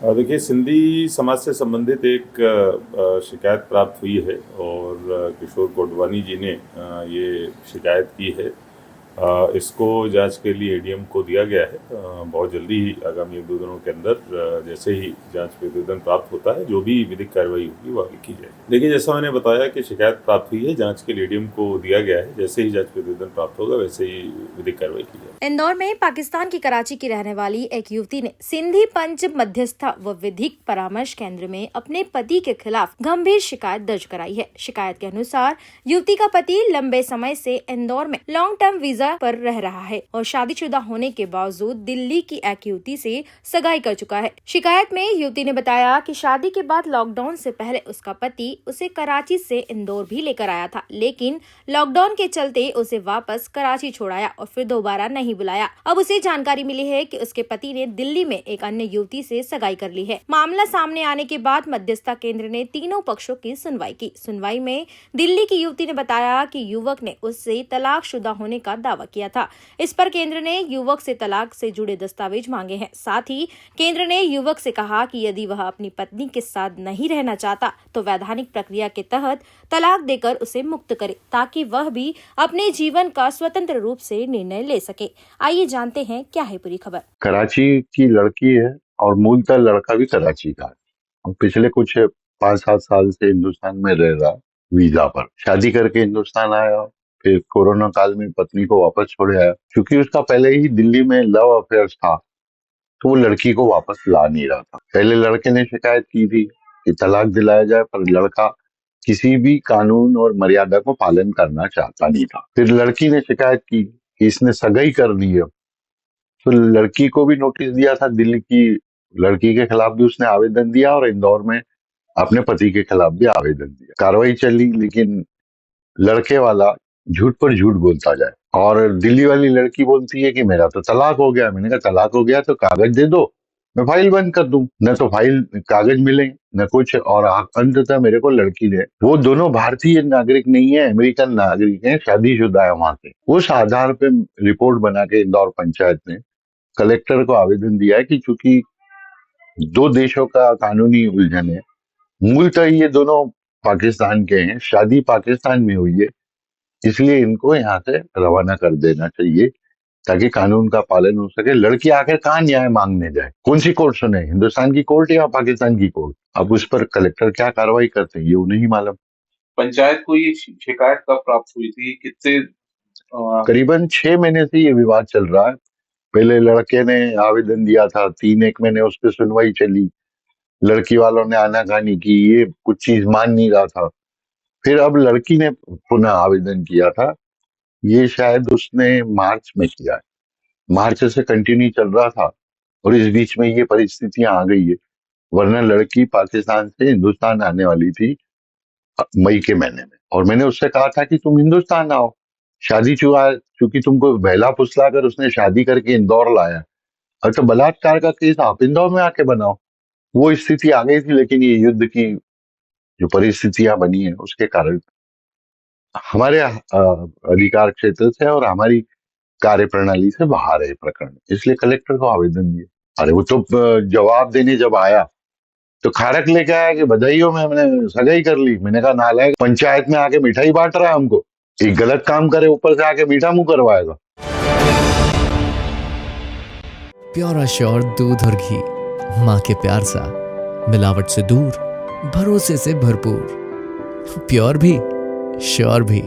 देखिए, सिंधी समाज से संबंधित एक शिकायत प्राप्त हुई है और किशोर कोडवानी जी ने ये शिकायत की है। इसको जांच के लिए एडीएम को दिया गया है। बहुत जल्दी ही आगामी 1-2 दिनों के अंदर जैसे ही जांच प्रतिवेदन प्राप्त होता है, जो भी विधिक कार्रवाई होगी वो आगे की जाएगी। देखिए, जैसा मैंने बताया कि शिकायत प्राप्त हुई है, जांच के लिए एडीएम को दिया गया है। जैसे ही जांच प्रतिवेदन प्राप्त होगा वैसे ही विधिक कार्रवाई की जाएगी। इंदौर में पाकिस्तान की कराची की रहने वाली एक युवती ने सिंधी पंच मध्यस्था व विधिक परामर्श केंद्र में अपने पति के खिलाफ गंभीर शिकायत दर्ज कराई है। शिकायत के अनुसार युवती का पति लंबे समय से इंदौर में लॉन्ग टर्म वीजा पर रह रहा है और शादीशुदा होने के बावजूद दिल्ली की एक युवती से सगाई कर चुका है। शिकायत में युवती ने बताया कि शादी के बाद लॉकडाउन से पहले उसका पति उसे कराची से इंदौर भी लेकर आया था, लेकिन लॉकडाउन के चलते उसे वापस कराची छोड़ाया और फिर दोबारा नहीं बुलाया। अब उसे जानकारी मिली है कि उसके पति ने दिल्ली में एक अन्य युवती से सगाई कर ली है। मामला सामने आने के बाद मध्यस्थता केंद्र ने तीनों पक्षों की सुनवाई की। सुनवाई में दिल्ली की युवती ने बताया कि युवक ने उससे तलाकशुदा होने का दावा किया था। इस पर केंद्र ने युवक से तलाक से जुड़े दस्तावेज मांगे हैं। साथ ही केंद्र ने युवक से कहा कि यदि वह अपनी पत्नी के साथ नहीं रहना चाहता तो वैधानिक प्रक्रिया के तहत तलाक देकर उसे मुक्त करे, ताकि वह भी अपने जीवन का स्वतंत्र रूप से निर्णय ले सके। आइए जानते हैं क्या है पूरी खबर। कराची की लड़की है और मूलतः लड़का भी कराची का है। पिछले कुछ 5-7 साल से हिंदुस्तान में रह रहा, वीजा पर शादी करके हिंदुस्तान आया, फिर कोरोना काल में पत्नी को वापस छोड़ आया। क्योंकि उसका पहले ही दिल्ली में लव अफेयर था तो वो लड़की को वापस ला नहीं रहा था। पहले लड़के ने शिकायत की थी कि तलाक दिलाया जाए, पर लड़का किसी भी कानून और मर्यादा को पालन करना चाहता नहीं था। फिर लड़की ने शिकायत की कि इसने सगाई कर ली है, तो लड़की को भी नोटिस दिया था। दिल्ली की लड़की के खिलाफ भी उसने आवेदन दिया और इंदौर में अपने पति के खिलाफ भी आवेदन दिया। कार्रवाई चली, लेकिन लड़के वाला झूठ पर झूठ बोलता जाए और दिल्ली वाली लड़की बोलती है कि मेरा तो तलाक हो गया। मैंने कहा तलाक हो गया तो कागज दे दो, मैं फाइल बंद कर दूं। न तो फाइल कागज मिले न कुछ, और अंततः मेरे को लड़की ने, वो दोनों भारतीय नागरिक नहीं है, अमेरिकन नागरिक है, शादीशुदा है वहां से। उस आधार पे रिपोर्ट बना के इंदौर पंचायत ने कलेक्टर को आवेदन दिया है कि चूंकि दो देशों का कानूनी उलझन है, मूलतः ये दोनों पाकिस्तान के हैं, शादी पाकिस्तान में हुई है, इसलिए इनको यहाँ से रवाना कर देना चाहिए ताकि कानून का पालन हो सके। लड़की आखिर कहाँ न्याय मांगने जाए, कौन सी कोर्ट सुने, हिंदुस्तान की कोर्ट या पाकिस्तान की कोर्ट? अब उस पर कलेक्टर क्या कार्रवाई करते हैं ये उन्हें ही मालूम। पंचायत को ये शिकायत कब प्राप्त हुई थी? कितने करीबन 6 महीने से ये विवाद चल रहा है। पहले लड़के ने आवेदन दिया था, 3-1 महीने उस पर सुनवाई चली, लड़की वालों ने आनाकानी की, ये कुछ चीज मान नहीं रहा था। फिर अब लड़की ने पुनः आवेदन किया था, ये शायद उसने मार्च में किया है। मार्च से कंटिन्यू चल रहा था और इस बीच में ये परिस्थितियां आ गई है, वरना लड़की पाकिस्तान से हिंदुस्तान आने वाली थी मई के महीने में। और मैंने उससे कहा था कि तुम हिंदुस्तान आओ, शादी चूंकि तुमको बहला फुसला कर उसने शादी करके इंदौर लाया, और तो बलात्कार का केस आप इंदौर में आके बनाओ। वो स्थिति आ गई थी, लेकिन ये युद्ध की जो परिस्थितियां बनी है उसके कारण हमारे अधिकार क्षेत्र से और हमारी कार्य प्रणाली से बाहर है प्रकरण, इसलिए कलेक्टर को आवेदन दिए। अरे वो तो जवाब देने जब आया तो खारक लेके आया कि बधाई हो, मैंने सगाई कर ली। मैंने कहा नालायक, पंचायत में आके मिठाई बांट रहा है हमको, एक गलत काम करे ऊपर से आके मीठा मुंह करवाएगा। प्योर श्योर दूध और घी, माँ के प्यार सा, मिलावट से दूर, भरोसे से भरपूर, प्योर भी श्योर भी।